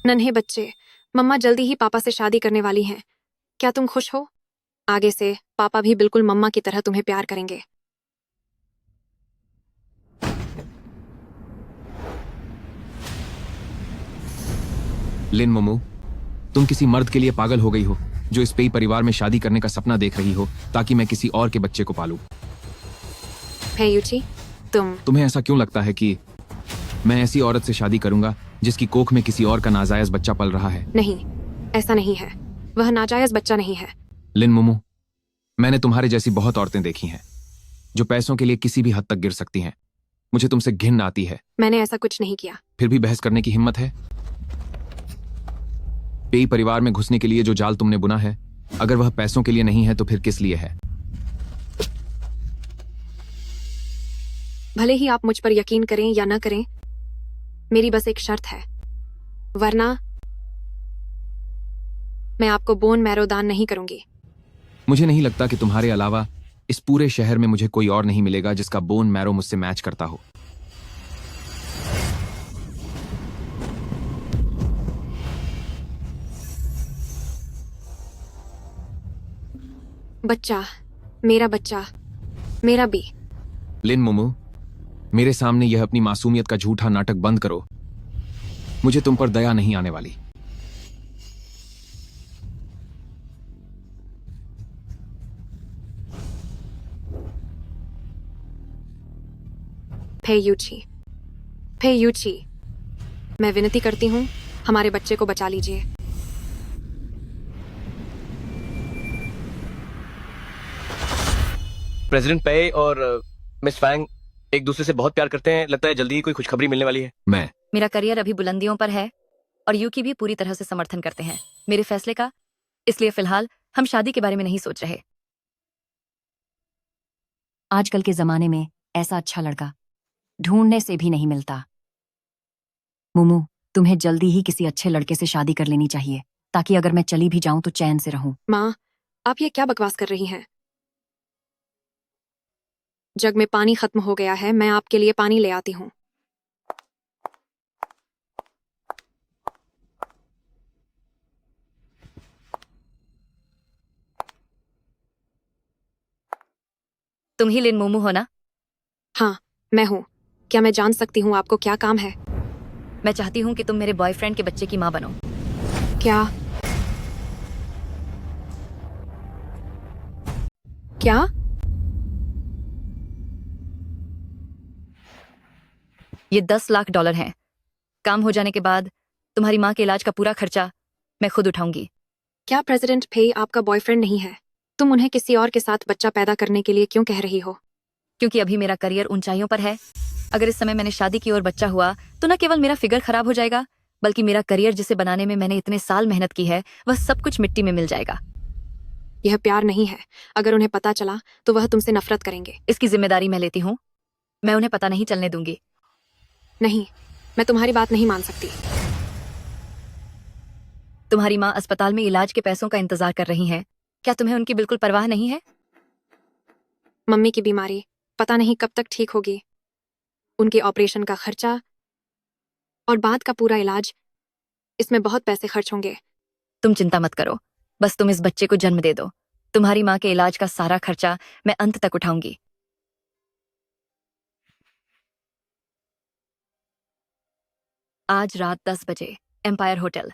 नन्हे बच्चे, मम्मा जल्दी ही पापा से शादी करने वाली हैं। क्या तुम खुश हो? आगे से पापा भी बिल्कुल मम्मा की तरह तुम्हें प्यार करेंगे। लिन मोमो, तुम किसी मर्द के लिए पागल हो गई हो जो इस पेई परिवार में शादी करने का सपना देख रही हो ताकि मैं किसी और के बच्चे को पालूं। यूची, तुम्हें ऐसा क्यों लगता है कि मैं ऐसी औरत से शादी करूंगा जिसकी कोख में किसी और का नाजायज बच्चा पल रहा है? नहीं, ऐसा नहीं है। वह नाजायज बच्चा नहीं है। लिन मोमो, मैंने तुम्हारे जैसी बहुत औरतें देखी हैं जो पैसों के लिए किसी भी हद तक गिर सकती हैं। मुझे तुमसे घिन आती है। मैंने ऐसा कुछ नहीं किया। फिर भी बहस करने की हिम्मत है? पेई परिवार में घुसने के लिए जो जाल तुमने बुना है, अगर वह पैसों के लिए नहीं है तो फिर किस लिए है? भले ही आप मुझ पर यकीन करें या न करें, मेरी बस एक शर्त है, वरना मैं आपको बोन मैरो दान नहीं करूंगी। मुझे नहीं लगता कि तुम्हारे अलावा इस पूरे शहर में मुझे कोई और नहीं मिलेगा जिसका बोन मैरो मुझसे मैच करता हो। बच्चा, मेरा भी। लिन मोमो, मेरे सामने यह अपनी मासूमियत का झूठा नाटक बंद करो। मुझे तुम पर दया नहीं आने वाली। फेयूची, मैं विनती करती हूँ, हमारे बच्चे को बचा लीजिए। प्रेसिडेंट पे और मिस फैंग एक दूसरे से बहुत प्यार करते हैं। लगता है जल्दी ही कोई खुशखबरी मिलने वाली है। मेरा करियर अभी बुलंदियों पर है और यूकी भी पूरी तरह से समर्थन करते हैं मेरे फैसले का। इसलिए फिलहाल हम शादी के बारे में नहीं सोच रहे। आजकल के जमाने में ऐसा अच्छा लड़का ढूंढने से भी नहीं मिलता। मुमू, तुम्हें जल्दी ही किसी अच्छे लड़के से शादी कर लेनी चाहिए ताकि अगर मैं चली भी जाऊं तो चैन से रहूं। माँ, आप ये क्या बकवास कर रही हैं? जग में पानी खत्म हो गया है, मैं आपके लिए पानी ले आती हूँ। तुम ही लिन मोमू हो ना? हाँ, मैं हूँ। क्या मैं जान सकती हूँ आपको क्या काम है? मैं चाहती हूँ कि तुम मेरे बॉयफ्रेंड के बच्चे की माँ बनो। क्या? क्या? ये $10 लाख हैं। काम हो जाने के बाद तुम्हारी माँ के इलाज का पूरा खर्चा मैं खुद उठाऊंगी। क्या प्रेसिडेंट पे आपका बॉयफ्रेंड नहीं है? तुम उन्हें किसी और के साथ बच्चा पैदा करने के लिए क्यों कह रही हो? क्योंकि अभी मेरा करियर ऊंचाइयों पर है। अगर इस समय मैंने शादी की और बच्चा हुआ तो न केवल मेरा फिगर खराब हो जाएगा, बल्कि मेरा करियर जिसे बनाने में मैंने इतने साल मेहनत की है वह सब कुछ मिट्टी में मिल जाएगा। यह प्यार नहीं है। अगर उन्हें पता चला तो वह तुमसे नफरत करेंगे। इसकी जिम्मेदारी मैं लेती हूँ। मैं उन्हें पता नहीं चलने दूंगी। नहीं, मैं तुम्हारी बात नहीं मान सकती। तुम्हारी माँ अस्पताल में इलाज के पैसों का इंतजार कर रही हैं। क्या तुम्हें उनकी बिल्कुल परवाह नहीं है? मम्मी की बीमारी पता नहीं कब तक ठीक होगी। उनके ऑपरेशन का खर्चा और बाद का पूरा इलाज, इसमें बहुत पैसे खर्च होंगे। तुम चिंता मत करो, बस तुम इस बच्चे को जन्म दे दो। तुम्हारी माँ के इलाज का सारा खर्चा मैं अंत तक उठाऊंगी। आज रात 10 बजे, एम्पायर होटल।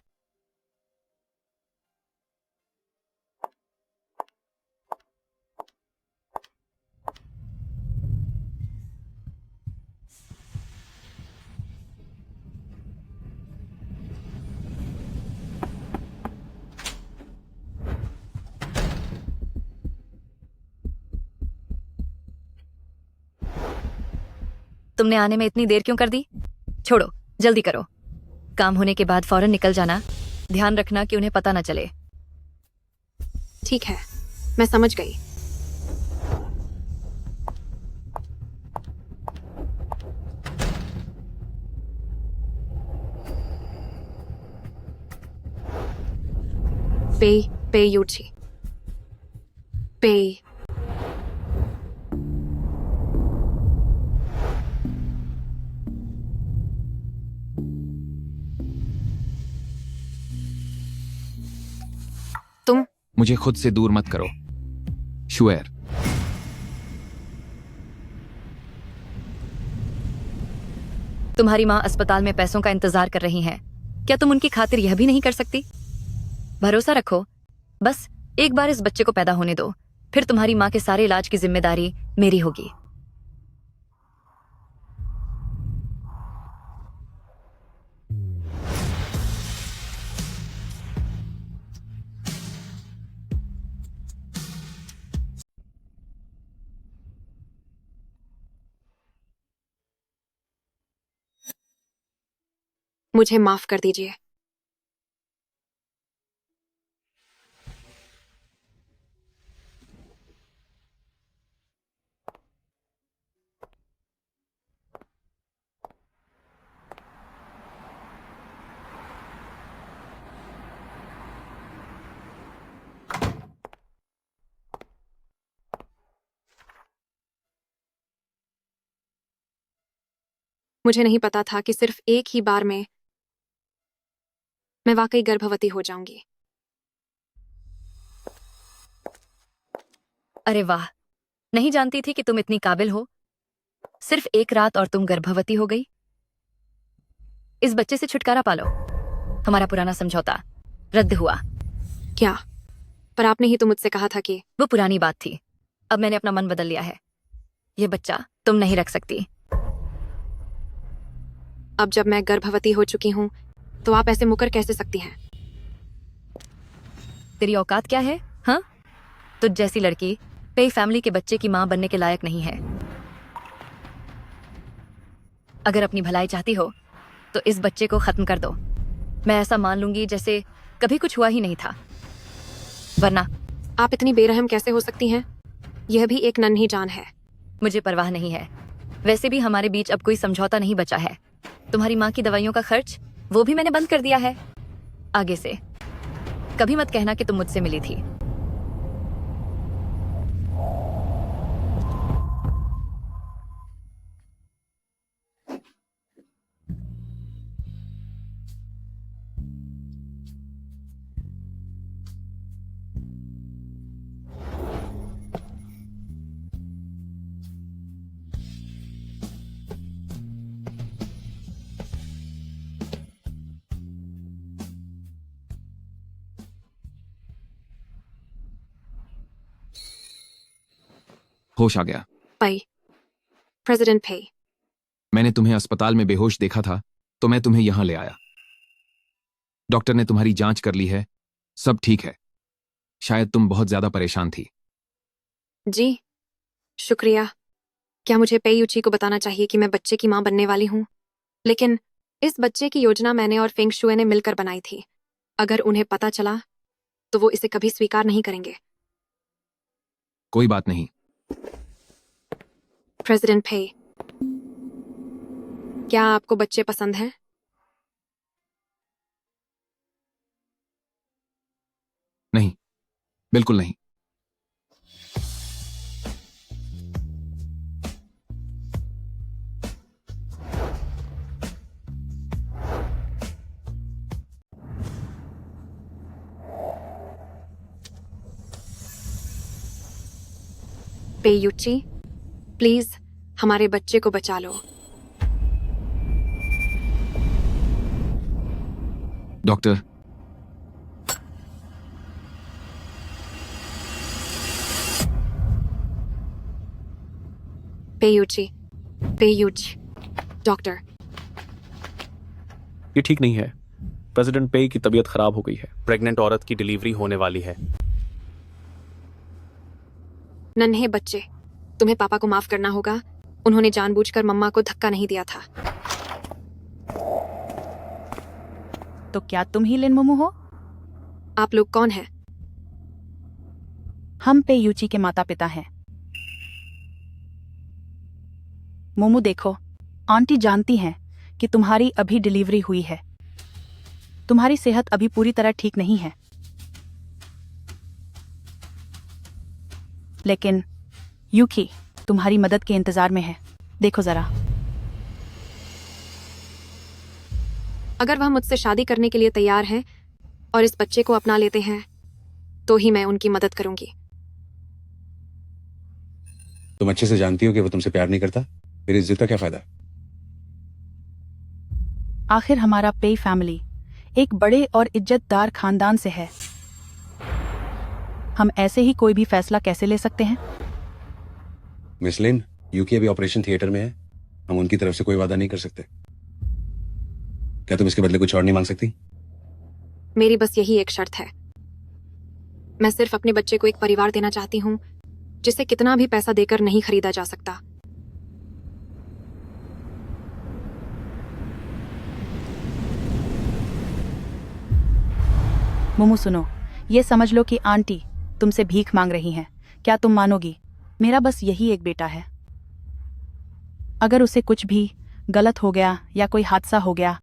तुमने आने में इतनी देर क्यों कर दी? छोड़ो, जल्दी करो। काम होने के बाद फौरन निकल जाना। ध्यान रखना कि उन्हें पता न चले। ठीक है, मैं समझ गई। पे यूची, पे मुझे खुद से दूर मत करो। शुएर। तुम्हारी माँ अस्पताल में पैसों का इंतजार कर रही हैं। क्या तुम उनकी खातिर यह भी नहीं कर सकती? भरोसा रखो, बस एक बार इस बच्चे को पैदा होने दो, फिर तुम्हारी माँ के सारे इलाज की जिम्मेदारी मेरी होगी। मुझे माफ कर दीजिए। मुझे नहीं पता था कि सिर्फ एक ही बार में मैं वाकई गर्भवती हो जाऊंगी। अरे वाह, नहीं जानती थी कि तुम इतनी काबिल हो। सिर्फ एक रात और तुम गर्भवती हो गई। इस बच्चे से छुटकारा पालो। हमारा पुराना समझौता रद्द हुआ। क्या? पर आपने ही तो मुझसे कहा था कि वो पुरानी बात थी, अब मैंने अपना मन बदल लिया है। ये बच्चा तुम नहीं रख सकती। अब जब मैं गर्भवती हो चुकी हूं तो आप ऐसे मुकर कैसे सकती हैं? तेरी औकात क्या है? हाँ, तुझ जैसी लड़की पे फैमिली के बच्चे की मां बनने के लायक नहीं है। अगर अपनी भलाई चाहती हो तो इस बच्चे को खत्म कर दो। मैं ऐसा मान लूंगी जैसे कभी कुछ हुआ ही नहीं था। वरना आप इतनी बेरहम कैसे हो सकती हैं? यह भी एक नन्ही जान है। मुझे परवाह नहीं है। वैसे भी हमारे बीच अब कोई समझौता नहीं बचा है। तुम्हारी माँ की दवाइयों का खर्च वो भी मैंने बंद कर दिया है। आगे से कभी मत कहना कि तुम मुझसे मिली थी। होश आ गया। पई, प्रेसिडेंट पे। मैंने तुम्हें अस्पताल में बेहोश देखा था तो मैं तुम्हें यहां ले आया। डॉक्टर ने तुम्हारी जांच कर ली है, सब ठीक है। शायद तुम बहुत ज्यादा परेशान थी। जी, शुक्रिया। क्या मुझे पेयुची को बताना चाहिए कि मैं बच्चे की मां बनने वाली हूं? लेकिन इस बच्चे की योजना मैंने और फेंग शुए ने मिलकर बनाई थी। अगर उन्हें पता चला तो वो इसे कभी स्वीकार नहीं करेंगे। कोई बात नहीं। प्रेसिडेंट पे, क्या आपको बच्चे पसंद हैं? नहीं, बिल्कुल नहीं। पेयुची, प्लीज हमारे बच्चे को बचा लो। Doctor, पेयुची, पेयुच, doctor. ये ठीक नहीं है। प्रेसिडेंट पे की तबीयत खराब हो गई है। प्रेग्नेंट औरत की डिलीवरी होने वाली है। नन्हे बच्चे, तुम्हें पापा को माफ करना होगा। उन्होंने जानबूझकर मम्मा को धक्का नहीं दिया था। तो क्या तुम ही लिन मोमो हो? आप लोग कौन हैं? हम पे यूची के माता पिता हैं। मोमो देखो, आंटी जानती हैं कि तुम्हारी अभी डिलीवरी हुई है। तुम्हारी सेहत अभी पूरी तरह ठीक नहीं है, लेकिन यूकी तुम्हारी मदद के इंतजार में है। देखो जरा। अगर वह मुझसे शादी करने के लिए तैयार हैं और इस बच्चे को अपना लेते हैं तो ही मैं उनकी मदद करूंगी। तुम अच्छे से जानती हो कि वो तुमसे प्यार नहीं करता, फिर इस जिद का क्या फायदा? आखिर हमारा पे फैमिली एक बड़े और इज्जतदार खानदान से है। हम ऐसे ही कोई भी फैसला कैसे ले सकते हैं? मिस लिन, यूके अभी ऑपरेशन थिएटर में है। हम उनकी तरफ से कोई वादा नहीं कर सकते। क्या तुम इसके बदले कुछ और नहीं मांग सकती? मेरी बस यही एक शर्त है। मैं सिर्फ अपने बच्चे को एक परिवार देना चाहती हूँ जिसे कितना भी पैसा देकर नहीं खरीदा जा सकता। मोमू सुनो, ये समझ लो कि आंटी तुमसे भीख मांग रही हैं। क्या तुम मानोगी? मेरा बस यही एक बेटा है। अगर उसे कुछ भी गलत हो गया या कोई हादसा हो गया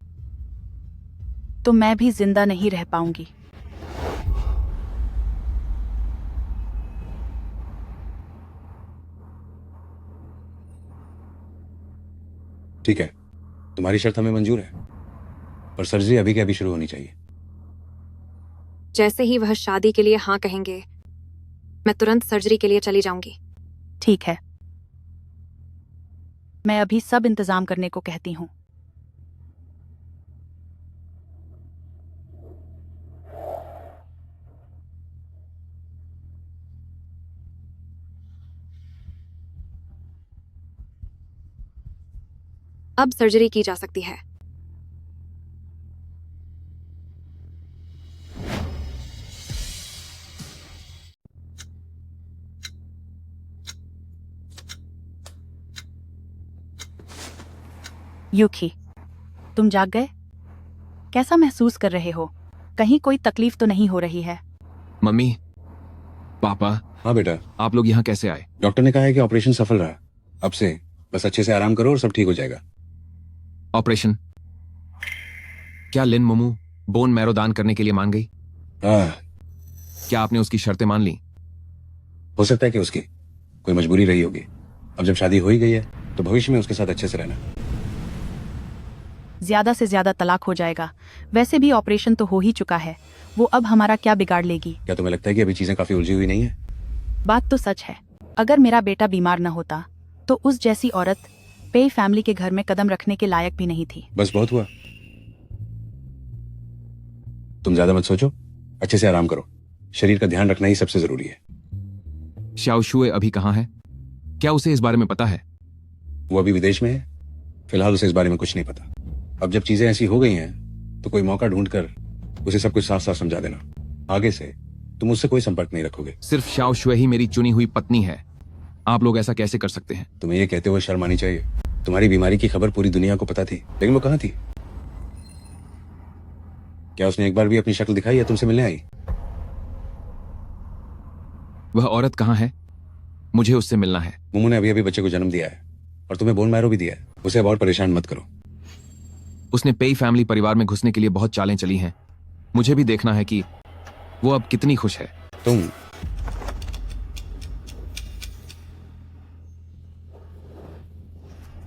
तो मैं भी जिंदा नहीं रह पाऊंगी। ठीक है, तुम्हारी शर्त हमें मंजूर है, पर सर्जरी अभी के अभी शुरू होनी चाहिए। जैसे ही वह शादी के लिए हाँ कहेंगे, मैं तुरंत सर्जरी के लिए चली जाऊंगी। ठीक है, मैं अभी सब इंतजाम करने को कहती हूँ। अब सर्जरी की जा सकती है। यूकी, तुम जाग गए? कैसा महसूस कर रहे हो? कहीं कोई तकलीफ तो नहीं हो रही है? मम्मी, पापा, हाँ बेटा, आप लोग यहाँ कैसे आए? डॉक्टर ने कहा है कि ऑपरेशन सफल रहा। अब से बस अच्छे से आराम करो और सब ठीक हो जाएगा। ऑपरेशन? क्या लिन मोमू बोन मैरो दान करने के लिए मान गई? हाँ, क्या आपने उसकी शर्तें मान ली? हो सकता है कि उसकी कोई मजबूरी रही होगी। अब जब शादी हो ही गई है तो भविष्य में उसके साथ अच्छे से रहना। ज्यादा से ज्यादा तलाक हो जाएगा। वैसे भी ऑपरेशन तो हो ही चुका है, वो अब हमारा क्या बिगाड़ लेगी? क्या तुम्हें लगता है कि अभी चीजें काफी उलझी हुई नहीं है? बात तो सच है। अगर मेरा बेटा बीमार न होता तो उस जैसी औरत पे फैमिली के घर में कदम रखने के लायक भी नहीं थी। बस बहुत हुआ, तुम ज्यादा मत सोचो, अच्छे से आराम करो। शरीर का ध्यान रखना ही सबसे जरूरी है। शाओ शुए अभी कहाँ है? क्या उसे इस बारे में पता है? वो अभी विदेश में है, फिलहाल उसे इस बारे में कुछ नहीं पता। अब जब चीजें ऐसी हो गई हैं तो कोई मौका ढूंढकर उसे सब कुछ साफ साफ समझा देना। आगे से तुम उससे कोई संपर्क नहीं रखोगे। सिर्फ शाओ शुए ही मेरी चुनी हुई पत्नी है। आप लोग ऐसा कैसे कर सकते हैं? तुम्हें ये कहते हुए शर्म आनी चाहिए। तुम्हारी बीमारी की खबर पूरी दुनिया को पता थी, लेकिन वो कहाँ थी? क्या उसने एक बार भी अपनी शक्ल दिखाई या तुमसे मिलने आई? वह औरत कहाँ है? मुझे उससे मिलना है। मुमू ने अभी अभी बच्चे को जन्म दिया है और तुम्हें बोन मैरो भी दिया है। उसे अब और परेशान मत करो। उसने पेई फैमिली परिवार में घुसने के लिए बहुत चालें चली हैं। मुझे भी देखना है कि वो अब कितनी खुश है। तुम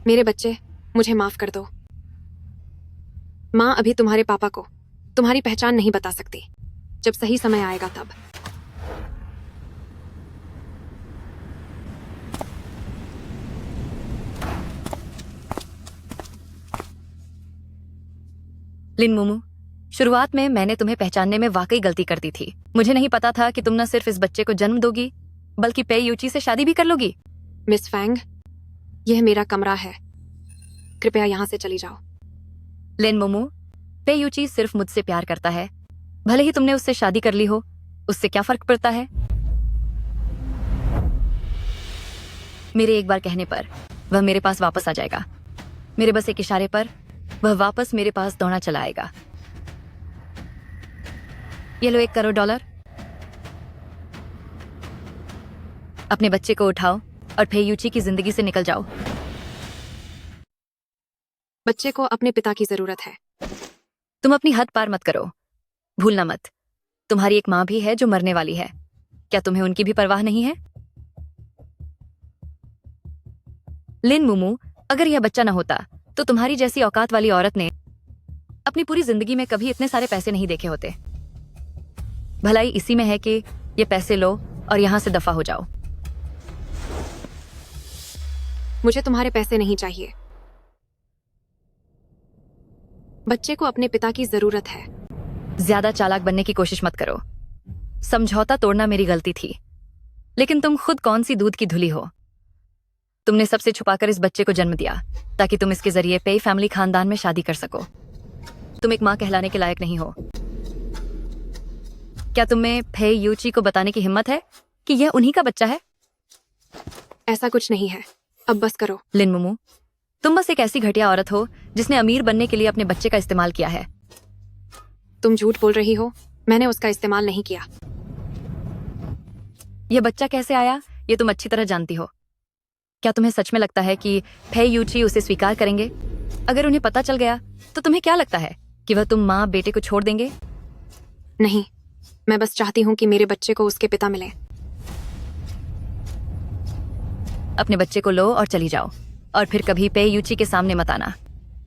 मेरे बच्चे, मुझे माफ कर दो। माँ अभी तुम्हारे पापा को तुम्हारी पहचान नहीं बता सकती। जब सही समय आएगा तब। लिन मोमू, शुरुआत में मैंने तुम्हें पहचानने में वाकई गलती कर दी थी। मुझे नहीं पता था कि तुम न सिर्फ इस बच्चे को जन्म दोगी बल्कि पे यूची से शादी भी कर लोगी। मिस फैंग, यह मेरा कमरा है। कृपया यहाँ से चली जाओ। लिन मोमू, पे यूची सिर्फ मुझसे प्यार करता है। भले ही तुमने उससे शादी कर ली हो, उससे क्या फर्क पड़ता है? मेरे एक बार कहने पर वह मेरे पास वापस आ जाएगा। मेरे बस एक इशारे पर वह वापस मेरे पास दौड़ा चला आएगा। ये लो $1 करोड़। अपने बच्चे को उठाओ और फेयूची की जिंदगी से निकल जाओ। बच्चे को अपने पिता की जरूरत है। तुम अपनी हद पार मत करो। भूलना मत, तुम्हारी एक माँ भी है जो मरने वाली है। क्या तुम्हें उनकी भी परवाह नहीं है? लिन मुमू, अगर यह बच्चा ना होता तो तुम्हारी जैसी औकात वाली औरत ने अपनी पूरी जिंदगी में कभी इतने सारे पैसे नहीं देखे होते। भलाई इसी में है कि ये पैसे लो और यहाँ से दफा हो जाओ। मुझे तुम्हारे पैसे नहीं चाहिए। बच्चे को अपने पिता की जरूरत है। ज्यादा चालाक बनने की कोशिश मत करो। समझौता तोड़ना मेरी गलती थी, लेकिन तुम खुद कौन सी दूध की धुली हो। तुमने सबसे छुपाकर इस बच्चे को जन्म दिया ताकि तुम इसके जरिए पेई फैमिली खानदान में शादी कर सको। तुम एक माँ कहलाने के लायक नहीं हो। क्या तुम्हें फे यूची को बताने की हिम्मत है कि यह उन्हीं का बच्चा है? ऐसा कुछ नहीं है, अब बस करो। लिन मुमू, तुम बस एक ऐसी घटिया औरत हो जिसने अमीर बनने के लिए अपने बच्चे का इस्तेमाल किया है। तुम झूठ बोल रही हो, मैंने उसका इस्तेमाल नहीं किया। यह बच्चा कैसे आया ये तुम अच्छी तरह जानती हो। क्या तुम्हें सच में लगता है कि फे यूची उसे स्वीकार करेंगे? अगर उन्हें पता चल गया तो तुम्हें क्या लगता है कि वह तुम माँ बेटे को छोड़ देंगे? नहीं, मैं बस चाहती हूँ कि मेरे बच्चे को उसके पिता मिले। अपने बच्चे को लो और चली जाओ, और फिर कभी पे यूची के सामने मत आना।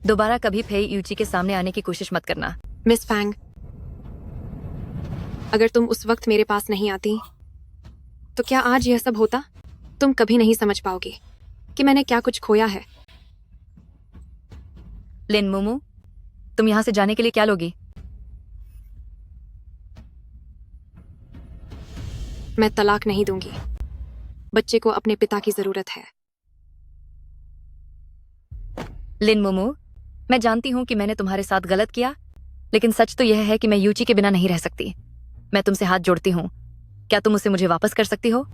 दोबारा कभी फे यूची के सामने आने की कोशिश मत करना। मिस फैंग, अगर तुम उस वक्त मेरे पास नहीं आती तो क्या आज यह सब होता? तुम कभी नहीं समझ पाओगी कि मैंने क्या कुछ खोया है। लिन मुमू, तुम यहाँ से जाने के लिए क्या लोगी? मैं तलाक नहीं दूंगी। बच्चे को अपने पिता की जरूरत है। लिन मुमू, मैं जानती हूँ कि मैंने तुम्हारे साथ गलत किया, लेकिन सच तो यह है कि मैं यूची के बिना नहीं रह सकती। मैं तुमसे हाथ जोड़ती हूँ, क्या तुम उसे मुझे वापस कर सकती हो?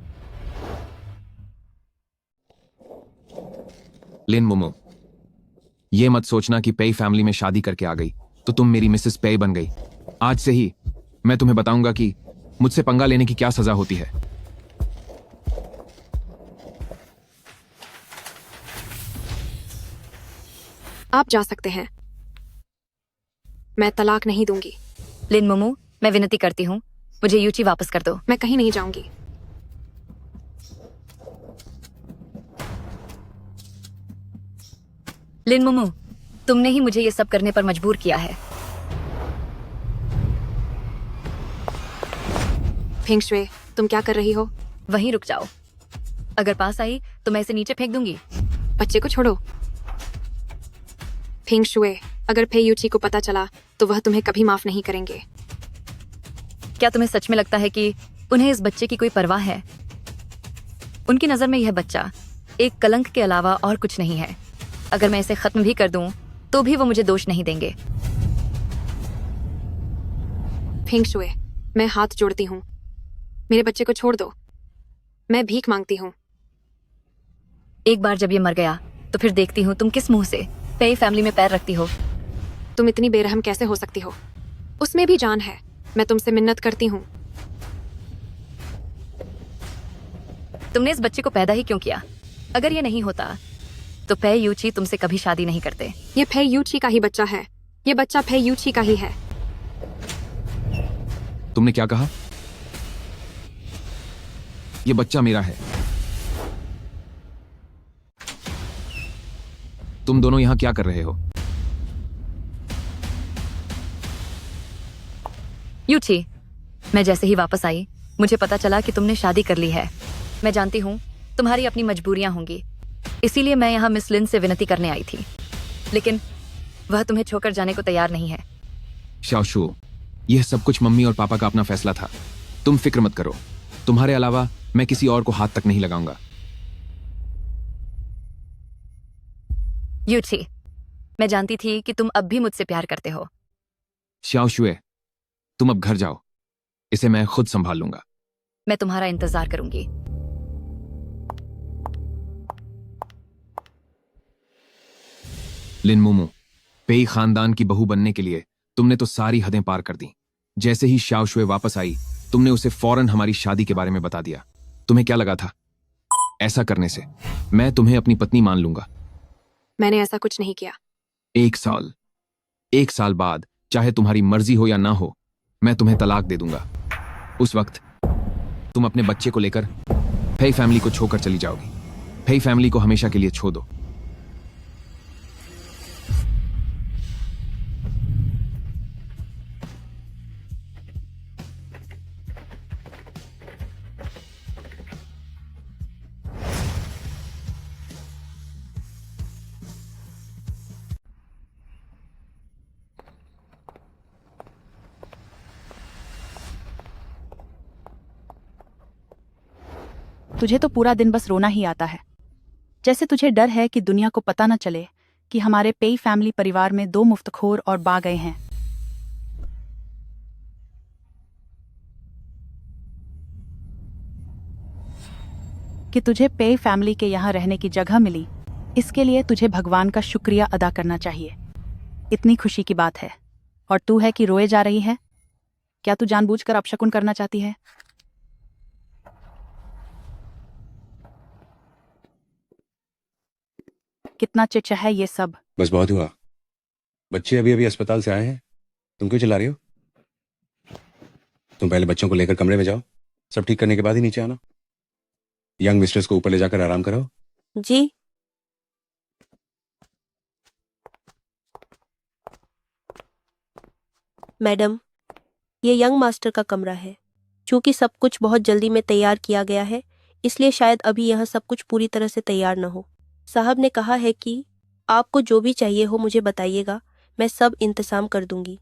लिन मोमो, ये मत सोचना कि पेई फैमिली में शादी करके आ गई तो तुम मेरी मिसेस पेई बन गई। आज से ही मैं तुम्हें बताऊंगा कि मुझसे पंगा लेने की क्या सजा होती है। आप जा सकते हैं। मैं तलाक नहीं दूंगी। लिन मुमू, मैं विनती करती हूँ, मुझे यूची वापस कर दो। मैं कहीं नहीं जाऊंगी। लिन मुमू, तुमने ही मुझे ये सब करने पर मजबूर किया है। फेंग शुए, तुम क्या कर रही हो? वहीं रुक जाओ। अगर पास आई तो मैं इसे नीचे फेंक दूंगी। बच्चे को छोड़ो। फेंग शुए, अगर फे यूची को पता चला तो वह तुम्हें कभी माफ नहीं करेंगे। क्या तुम्हें सच में लगता है कि उन्हें इस बच्चे की कोई परवाह है? उनकी नजर में यह बच्चा एक कलंक के अलावा और कुछ नहीं है। अगर मैं इसे खत्म भी कर दूं तो भी वो मुझे दोष नहीं देंगे। फेंग शुए, मैं हाथ जोड़ती हूँ, मेरे बच्चे को छोड़ दो। मैं भीख मांगती हूँ। एक बार जब ये मर गया तो फिर देखती हूँ तुम किस मुंह से पेई फैमिली में पैर रखती हो। तुम इतनी बेरहम कैसे हो सकती हो? उसमें भी जान है। मैं तुमसे मिन्नत करती हूँ। तुमने इस बच्चे को पैदा ही क्यों किया? अगर ये नहीं होता तो फे यूची तुमसे कभी शादी नहीं करते। ये फे यूची का ही बच्चा है। ये बच्चा फे यूची का ही है। तुमने क्या कहा? ये बच्चा मेरा है। तुम दोनों यहां क्या कर रहे हो? यूची, मैं जैसे ही वापस आई मुझे पता चला कि तुमने शादी कर ली है। मैं जानती हूँ तुम्हारी अपनी मजबूरियां होंगी, इसीलिए मैं यहाँ मिस लिन से विनती करने आई थी, लेकिन वह तुम्हें छोड़कर जाने को तैयार नहीं है। शाओशु, यह सब कुछ मम्मी और पापा का अपना फैसला था। तुम फिक्र मत करो, तुम्हारे अलावा मैं किसी और को हाथ तक नहीं लगाऊंगा। यूची, मैं जानती थी कि तुम अब भी मुझसे प्यार करते हो। शाओशुए, तुम अब घर जाओ, इसे मैं खुद संभाल लूंगा। मैं तुम्हारा इंतजार करूंगी। लिन मोमो, पेई खानदान की बहू बनने के लिए तुमने तो सारी हदें पार कर दी। जैसे ही शाओशुए वापस आई तुमने उसे फौरन हमारी शादी के बारे में बता दिया। तुम्हें क्या लगा था ऐसा करने से मैं तुम्हें अपनी पत्नी मान लूंगा? मैंने ऐसा कुछ नहीं किया। एक साल बाद चाहे तुम्हारी मर्जी हो या ना हो, मैं तुम्हें तलाक दे दूंगा। उस वक्त तुम अपने बच्चे को लेकर फेई फैमिली को छोड़कर चली जाओगी। फेई फैमिली को हमेशा के लिए छोड़ दो। तुझे तो पूरा दिन बस रोना ही आता है, जैसे तुझे डर है कि दुनिया को पता न चले कि हमारे पेई फैमिली परिवार में 2 मुफ्तखोर और बा गए हैं। कि तुझे पेई फैमिली के यहाँ रहने की जगह मिली, इसके लिए तुझे भगवान का शुक्रिया अदा करना चाहिए। इतनी खुशी की बात है और तू है कि रोए जा रही है। क्या तू जानबूझकर अपशकुन करना चाहती है? कितना चिच्चा है ये सब। बस बहुत हुआ। बच्चे अभी अभी अस्पताल से आए हैं, तुम क्यों चिल्ला रही हो? तुम पहले बच्चों को लेकर कमरे में जाओ, सब ठीक करने के बाद ही नीचे आना। यंग मिस्ट्रेस को ऊपर ले जाकर आराम कराओ। जी। मैडम, ये यंग मास्टर का कमरा है। चूंकि सब कुछ बहुत जल्दी में तैयार किया गया है, इसलिए शायद अभी यहाँ सब कुछ पूरी तरह से तैयार न हो। साहब ने कहा है कि आपको जो भी चाहिए हो मुझे बताइएगा, मैं सब इंतजाम कर दूंगी।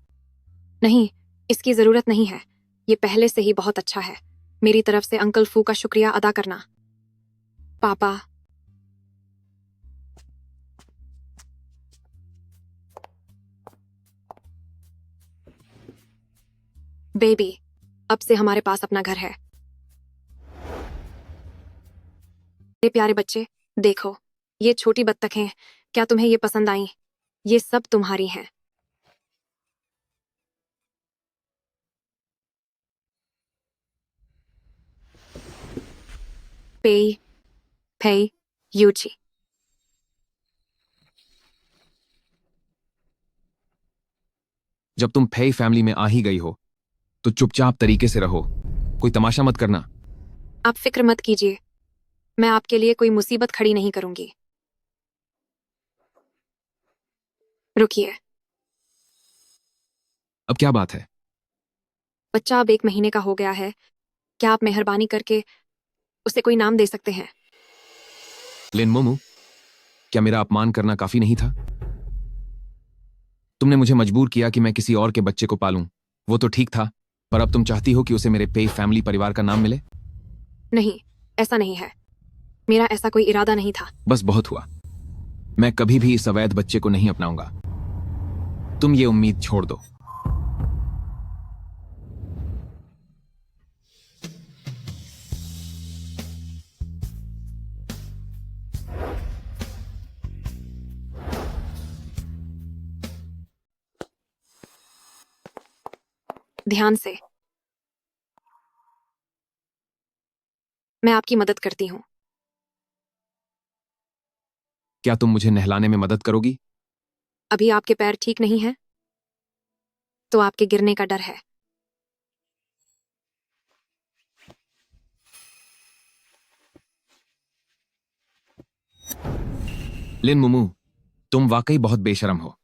नहीं, इसकी जरूरत नहीं है। ये पहले से ही बहुत अच्छा है। मेरी तरफ से अंकल फू का शुक्रिया अदा करना। पापा, बेबी, अब से हमारे पास अपना घर है। मेरे प्यारे बच्चे, देखो, ये छोटी बत्तखें, क्या तुम्हें ये पसंद आई? ये सब तुम्हारी हैं। पेई फेई यूची। जब तुम फेई फैमिली में आ ही गई हो तो चुपचाप तरीके से रहो, कोई तमाशा मत करना। आप फिक्र मत कीजिए, मैं आपके लिए कोई मुसीबत खड़ी नहीं करूंगी। रुकिए, अब क्या बात है? बच्चा अब 1 महीने का हो गया है। क्या आप मेहरबानी करके उसे कोई नाम दे सकते हैं? लिन मोमू, क्या मेरा अपमान करना काफी नहीं था? तुमने मुझे मजबूर किया कि मैं किसी और के बच्चे को पालूं, वो तो ठीक था, पर अब तुम चाहती हो कि उसे मेरे पेई फैमिली परिवार का नाम मिले? नहीं, ऐसा नहीं है। मेरा ऐसा कोई इरादा नहीं था। बस बहुत हुआ। मैं कभी भी इस अवैध बच्चे को नहीं अपनाऊंगा। तुम ये उम्मीद छोड़ दो। ध्यान से, मैं आपकी मदद करती हूँ। क्या तुम मुझे नहलाने में मदद करोगी? अभी आपके पैर ठीक नहीं हैं, तो आपके गिरने का डर है। लिन मुमू, तुम वाकई बहुत बेशरम हो।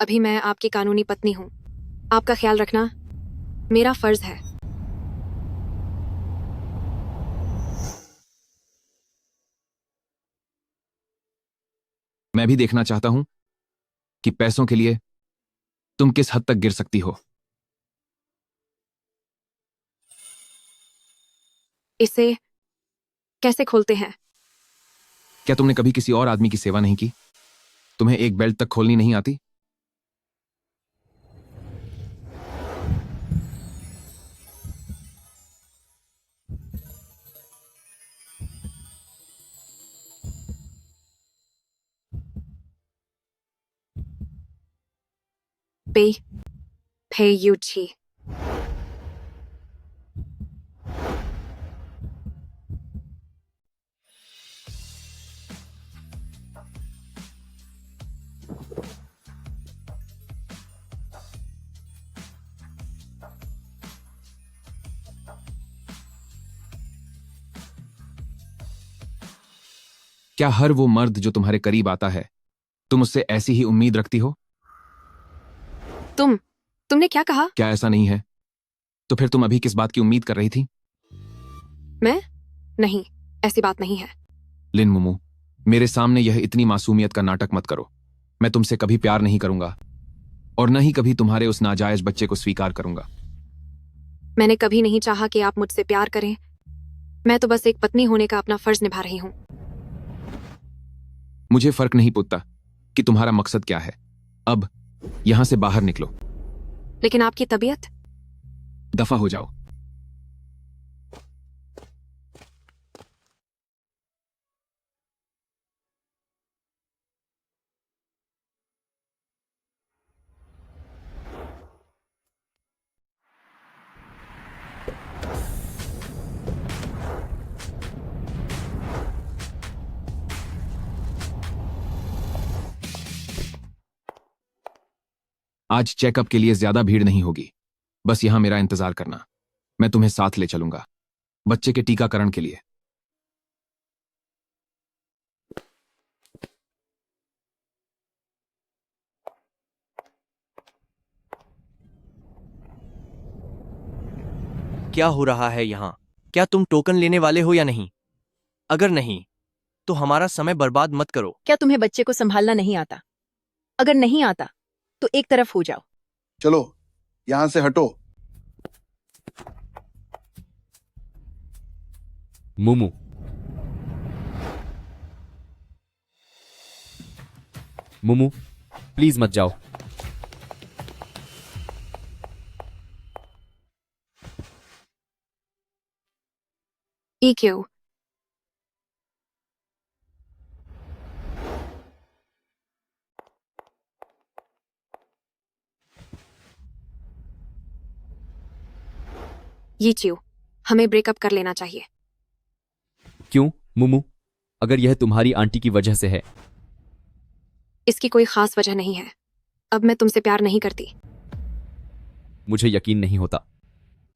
अभी मैं आपकी कानूनी पत्नी हूँ। आपका ख्याल रखना मेरा फर्ज है। मैं भी देखना चाहता हूं कि पैसों के लिए तुम किस हद तक गिर सकती हो। इसे कैसे खोलते हैं? क्या तुमने कभी किसी और आदमी की सेवा नहीं की? तुम्हें एक बेल्ट तक खोलनी नहीं आती? पेई फेई यूची। क्या हर वो मर्द जो तुम्हारे करीब आता है, तुम उससे ऐसी ही उम्मीद रखती हो? तुमने क्या कहा? क्या ऐसा नहीं है? तो फिर तुम अभी किस बात की उम्मीद कर रही थी? मैं? नहीं, ऐसी बात नहीं है। लिन मुमू, मेरे सामने यह इतनी मासूमियत का नाटक मत करो। मैं तुमसे कभी प्यार नहीं करूंगा और न ही कभी तुम्हारे उस नाजायज बच्चे को स्वीकार करूंगा। मैंने कभी नहीं चाहा कि आप मुझसे प्यार करें। मैं तो बस एक पत्नी होने का अपना फर्ज निभा रही हूँ। मुझे फर्क नहीं पड़ता कि तुम्हारा मकसद क्या है। अब यहां से बाहर निकलो। लेकिन आपकी तबीयत? दफा हो जाओ। आज चेकअप के लिए ज्यादा भीड़ नहीं होगी। बस यहां मेरा इंतजार करना। मैं तुम्हें साथ ले चलूंगा बच्चे के टीकाकरण के लिए। क्या हो रहा है यहाँ? क्या तुम टोकन लेने वाले हो या नहीं? अगर नहीं तो हमारा समय बर्बाद मत करो। क्या तुम्हें बच्चे को संभालना नहीं आता? अगर नहीं आता तो एक तरफ हो जाओ। चलो यहां से हटो। मोमो, मोमो, प्लीज मत जाओ। ई क्यों? ये च्यू, हमें ब्रेकअप कर लेना चाहिए। क्यों मोमो? अगर यह तुम्हारी आंटी की वजह से है। इसकी कोई खास वजह नहीं है। अब मैं तुमसे प्यार नहीं करती। मुझे यकीन नहीं होता।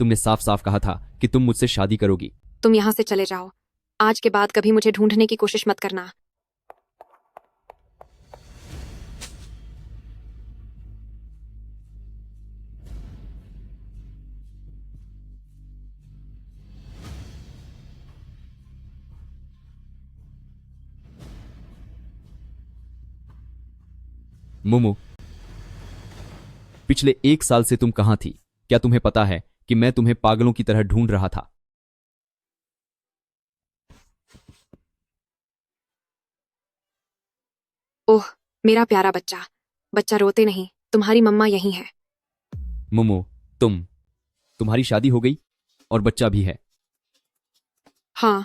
तुमने साफ साफ कहा था कि तुम मुझसे शादी करोगी। तुम यहां से चले जाओ। आज के बाद कभी मुझे ढूंढने की कोशिश मत करना। मोमो, पिछले 1 साल से तुम कहां थी? क्या तुम्हें पता है कि मैं तुम्हें पागलों की तरह ढूंढ रहा था? ओह, मेरा प्यारा बच्चा। बच्चा रोते नहीं, तुम्हारी मम्मा यहीं है। मोमो, तुम्हारी शादी हो गई और बच्चा भी है। हाँ,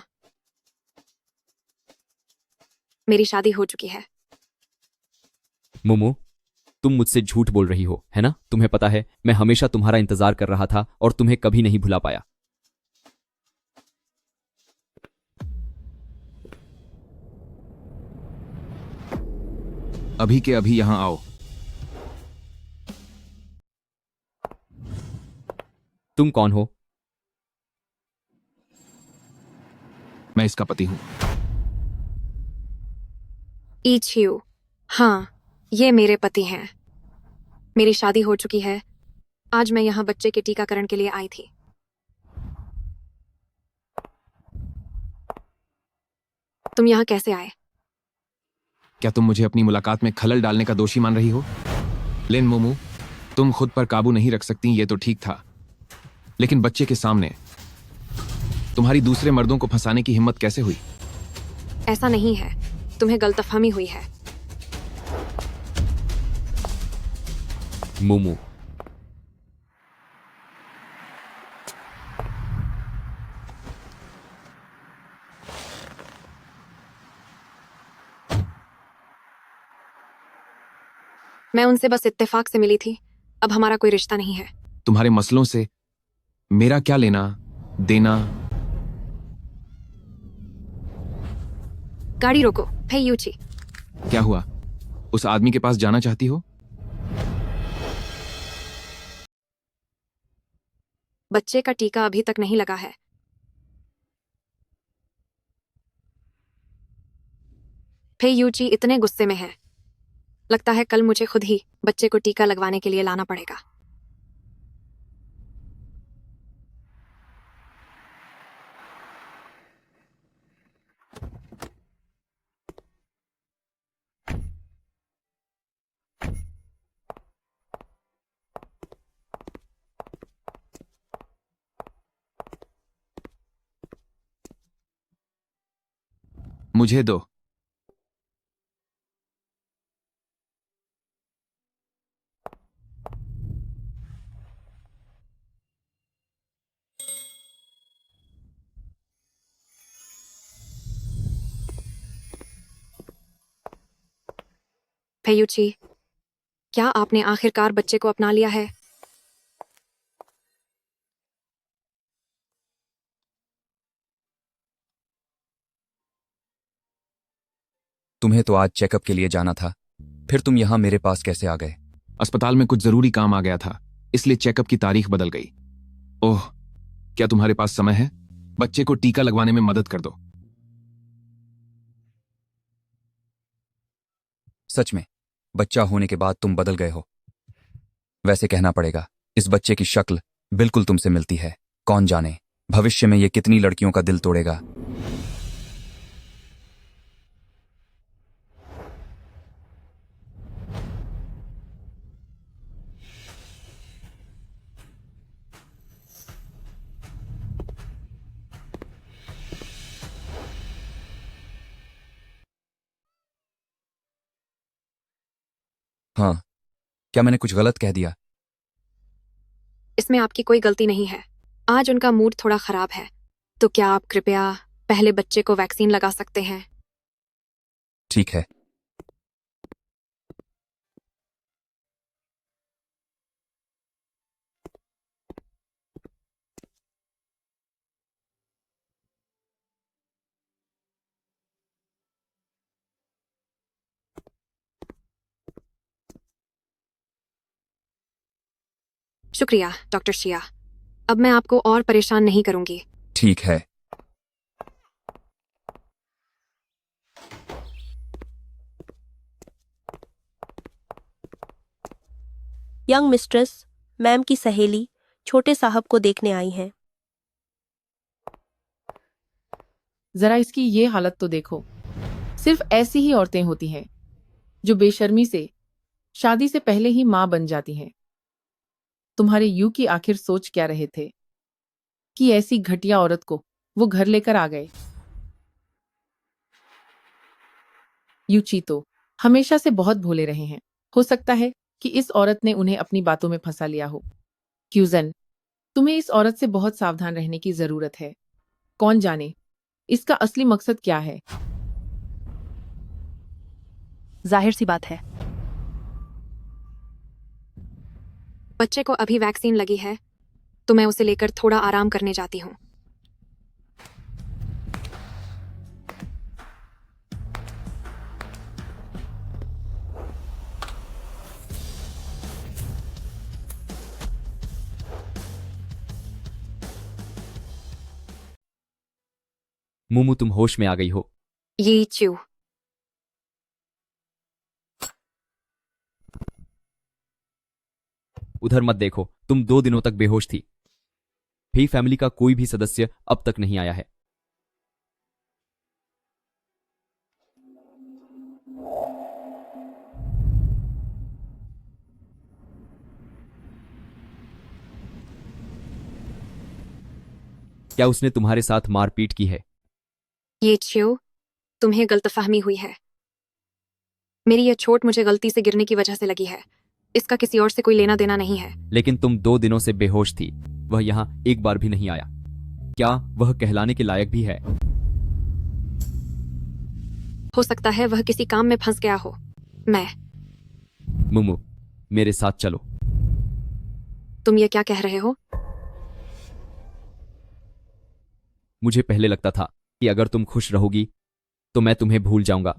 मेरी शादी हो चुकी है। मोमो, तुम मुझसे झूठ बोल रही हो, है ना? तुम्हें पता है मैं हमेशा तुम्हारा इंतजार कर रहा था और तुम्हें कभी नहीं भुला पाया। अभी के अभी यहां आओ। तुम कौन हो? मैं इसका पति हूं। ई च्यू, हाँ, ये मेरे पति हैं। मेरी शादी हो चुकी है। आज मैं यहाँ बच्चे के टीकाकरण के लिए आई थी। तुम यहाँ कैसे आए? क्या तुम मुझे अपनी मुलाकात में खलल डालने का दोषी मान रही हो? लेन मोमू, तुम खुद पर काबू नहीं रख सकती, ये तो ठीक था, लेकिन बच्चे के सामने तुम्हारी दूसरे मर्दों को फंसाने की हिम्मत कैसे हुई? ऐसा नहीं है, तुम्हें गलतफहमी हुई है। मोमो, मैं उनसे बस इत्तेफाक से मिली थी। अब हमारा कोई रिश्ता नहीं है। तुम्हारे मसलों से मेरा क्या लेना देना? गाड़ी रोको, हे यूची। क्या हुआ? उस आदमी के पास जाना चाहती हो? बच्चे का टीका अभी तक नहीं लगा है। फे यूची इतने गुस्से में है। लगता है कल मुझे खुद ही बच्चे को टीका लगवाने के लिए लाना पड़ेगा। मुझे दो। पेयुची, क्या आपने आखिरकार बच्चे को अपना लिया है? तुम्हें तो आज चेकअप के लिए जाना था, फिर तुम यहाँ मेरे पास कैसे आ गए? अस्पताल में कुछ जरूरी काम आ गया था, इसलिए चेकअप की तारीख बदल गई। ओह, क्या तुम्हारे पास समय है? बच्चे को टीका लगवाने में मदद कर दो। सच में, बच्चा होने के बाद तुम बदल गए हो। वैसे कहना पड़ेगा, इस बच्चे की शक्ल बिल्कुल तुमसे मिलती है। कौन जाने भविष्य में ये कितनी लड़कियों का दिल तोड़ेगा। हाँ, क्या मैंने कुछ गलत कह दिया? इसमें आपकी कोई गलती नहीं है। आज उनका मूड थोड़ा खराब है, तो क्या आप कृपया पहले बच्चे को वैक्सीन लगा सकते हैं? ठीक है। शुक्रिया डॉक्टर शिया। अब मैं आपको और परेशान नहीं करूंगी। ठीक है। यंग मिस्ट्रेस, मैम की सहेली छोटे साहब को देखने आई हैं। जरा इसकी ये हालत तो देखो। सिर्फ ऐसी ही औरतें होती हैं जो बेशर्मी से शादी से पहले ही मां बन जाती हैं। तुम्हारे यू की आखिर सोच क्या रहे थे कि ऐसी घटिया औरत को वो घर लेकर आ गए? यूची तो हमेशा से बहुत भोले रहे हैं। हो सकता है कि इस औरत ने उन्हें अपनी बातों में फंसा लिया हो। क्यूजन, तुम्हें इस औरत से बहुत सावधान रहने की जरूरत है। कौन जाने इसका असली मकसद क्या है। जाहिर सी बात है। बच्चे को अभी वैक्सीन लगी है, तो मैं उसे लेकर थोड़ा आराम करने जाती हूँ। मुमू, तुम होश में आ गई हो? ये च्यू, उधर मत देखो, तुम 2 दिनों तक बेहोश थी। फी फैमिली का कोई भी सदस्य अब तक नहीं आया है। क्या उसने तुम्हारे साथ मारपीट की है? ये च्यू, तुम्हें गलतफहमी हुई है। मेरी यह चोट मुझे गलती से गिरने की वजह से लगी है। इसका किसी और से कोई लेना देना नहीं है। लेकिन तुम 2 दिनों से बेहोश थी, वह यहाँ एक बार भी नहीं आया। क्या वह कहलाने के लायक भी है? हो सकता है वह किसी काम में फंस गया हो। मैं मुमू, मेरे साथ चलो। तुम ये क्या कह रहे हो? मुझे पहले लगता था कि अगर तुम खुश रहोगी तो मैं तुम्हें भूल जाऊंगा,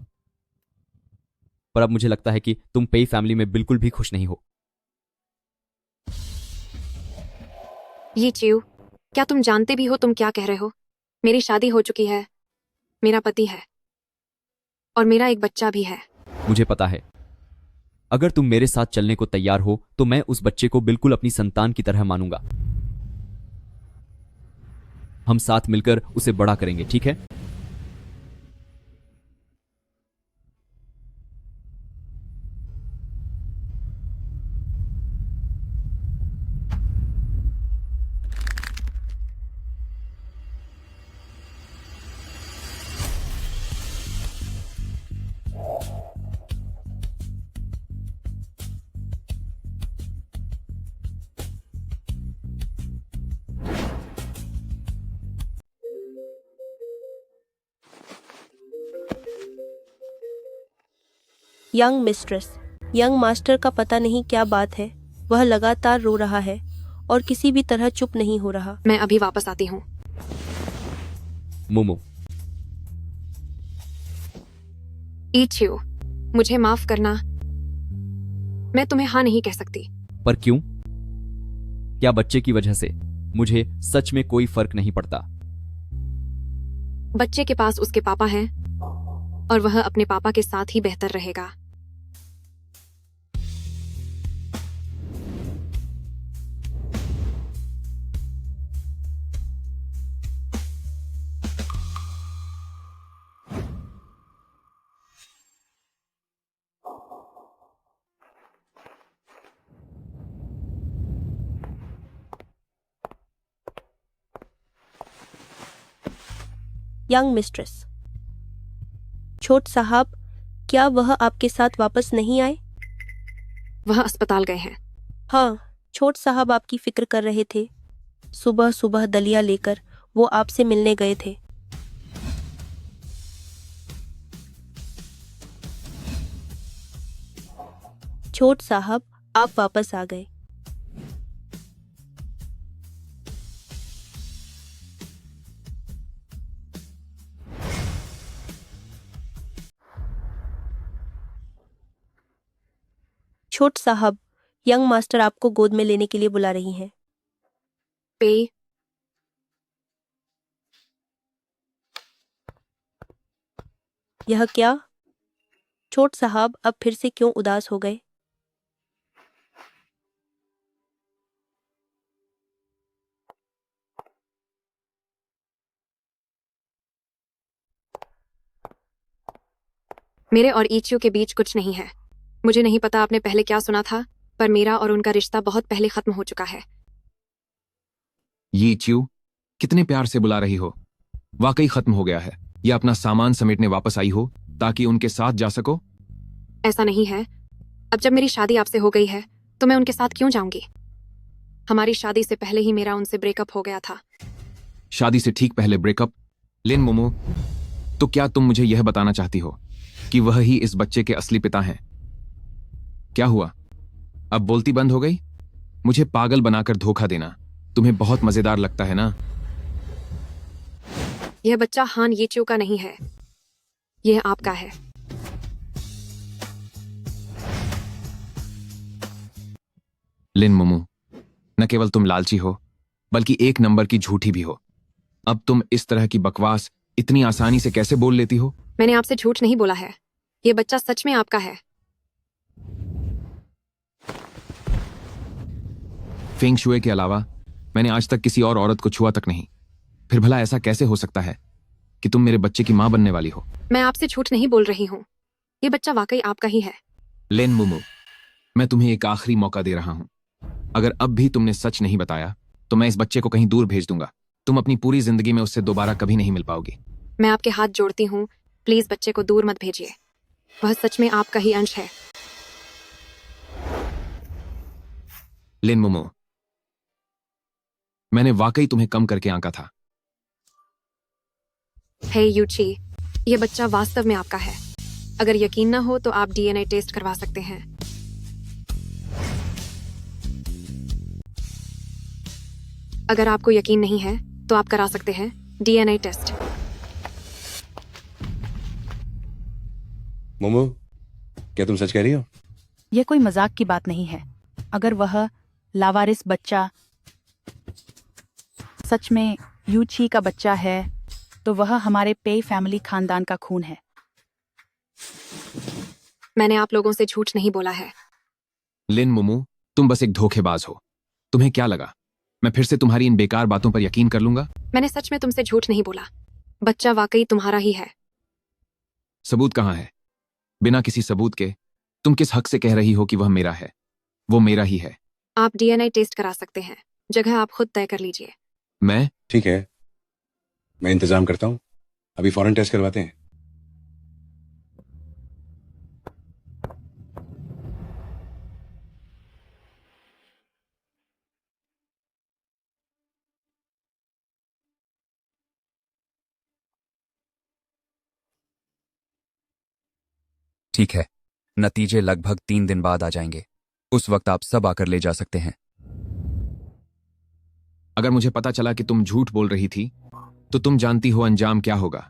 पर अब मुझे लगता है कि तुम पेई फैमिली में बिल्कुल भी खुश नहीं हो। ये च्यू, क्या तुम जानते भी हो तुम क्या कह रहे हो? मेरी शादी हो चुकी है, मेरा पति है और मेरा एक बच्चा भी है। मुझे पता है। अगर तुम मेरे साथ चलने को तैयार हो तो मैं उस बच्चे को बिल्कुल अपनी संतान की तरह मानूंगा। हम साथ मिलकर उसे बड़ा करेंगे, ठीक है? यंग मिस्ट्रेस, यंग मास्टर का पता नहीं क्या बात है, वह लगातार रो रहा है और किसी भी तरह चुप नहीं हो रहा। मैं अभी वापस आती हूँ। मोमो, ईच्यू, मुझे माफ करना, मैं तुम्हें हाँ नहीं कह सकती। पर क्यों? क्या बच्चे की वजह से? मुझे सच में कोई फर्क नहीं पड़ता। बच्चे के पास उसके पापा हैं और वह अपने पापा के साथ ही बेहतर रहेगा। यंग मिस्ट्रेस, छोट साहब, क्या वह आपके साथ वापस नहीं आए? वह अस्पताल गए हैं। हाँ, छोट साहब आपकी फिक्र कर रहे थे। सुबह सुबह दलिया लेकर वो आपसे मिलने गए थे। छोट साहब, आप वापस आ गए। छोट साहब, यंग मास्टर आपको गोद में लेने के लिए बुला रही हैं। पे यह क्या? छोट साहब अब फिर से क्यों उदास हो गए? मेरे और ईच्यू के बीच कुछ नहीं है। मुझे नहीं पता आपने पहले क्या सुना था, पर मेरा और उनका रिश्ता बहुत पहले खत्म हो चुका है। ये च्यू, कितने प्यार से बुला रही हो। वाकई खत्म हो गया है या अपना सामान समेटने वापस आई हो ताकि उनके साथ जा सको? ऐसा नहीं है। अब जब मेरी शादी आपसे हो गई है तो मैं उनके साथ क्यों जाऊंगी? हमारी शादी से पहले ही मेरा उनसे ब्रेकअप हो गया था। शादी से ठीक पहले ब्रेकअप? लिन मोमो, तो क्या तुम मुझे यह बताना चाहती हो कि वह ही इस बच्चे के असली पिता हैं? क्या हुआ, अब बोलती बंद हो गई? मुझे पागल बनाकर धोखा देना तुम्हें बहुत मजेदार लगता है ना? यह बच्चा हान येच्यू का नहीं है, यह आपका है। लिन मोमो, न केवल तुम लालची हो बल्कि एक नंबर की झूठी भी हो। अब तुम इस तरह की बकवास इतनी आसानी से कैसे बोल लेती हो? मैंने आपसे झूठ नहीं बोला है, यह बच्चा सच में आपका है। फेंग शुए के अलावा मैंने आज तक किसी और औरत को छुआ तक नहीं। फिर भला ऐसा कैसे हो सकता है कि तुम मेरे बच्चे की मां बनने वाली हो? मैं आपसे झूठ नहीं बोल रही हूँ, यह बच्चा वाकई आपका ही है। लेन मोमो, मैं तुम्हें एक आखिरी मौका दे रहा हूं। अगर अब भी तुमने सच नहीं बताया तो मैं इस बच्चे को कहीं दूर भेज दूंगा। तुम अपनी पूरी जिंदगी में उससे दोबारा कभी नहीं मिल पाओगी। मैं आपके हाथ जोड़ती हूँ, प्लीज बच्चे को दूर मत भेजिए। वह सच में आपका ही अंश है। लिन मोमो, मैंने वाकई तुम्हें कम करके आंका था। हे यूची, यह बच्चा वास्तव में आपका है। अगर यकीन ना हो तो आप डीएनए टेस्ट करवा सकते हैं। अगर आपको यकीन नहीं है तो आप करा सकते हैं डीएनए टेस्ट। मोमो, क्या तुम सच कह रही हो? यह कोई मजाक की बात नहीं है। अगर वह लावारिस बच्चा सच में यूची का बच्चा है तो वह हमारे पे फैमिली खानदान का खून है। मैंने आप लोगों से झूठ नहीं बोला है। लिन मोमो, तुम बस एक धोखेबाज हो। तुम्हें क्या लगा मैं फिर से तुम्हारी इन बेकार बातों पर यकीन कर लूंगा? मैंने सच में तुमसे झूठ नहीं बोला। बच्चा वाकई तुम्हारा ही है। सबूत कहाँ है? बिना किसी सबूत के तुम किस हक से कह रही हो कि वह मेरा है? वो मेरा ही है। आप डीएनए टेस्ट करा सकते हैं, जगह आप खुद तय कर लीजिए। मैं? ठीक है, मैं इंतजाम करता हूँ। अभी फौरन टेस्ट करवाते हैं। ठीक है, नतीजे लगभग 3 दिन बाद आ जाएंगे। उस वक्त आप सब आकर ले जा सकते हैं। अगर मुझे पता चला कि तुम झूठ बोल रही थी तो तुम जानती हो अंजाम क्या होगा।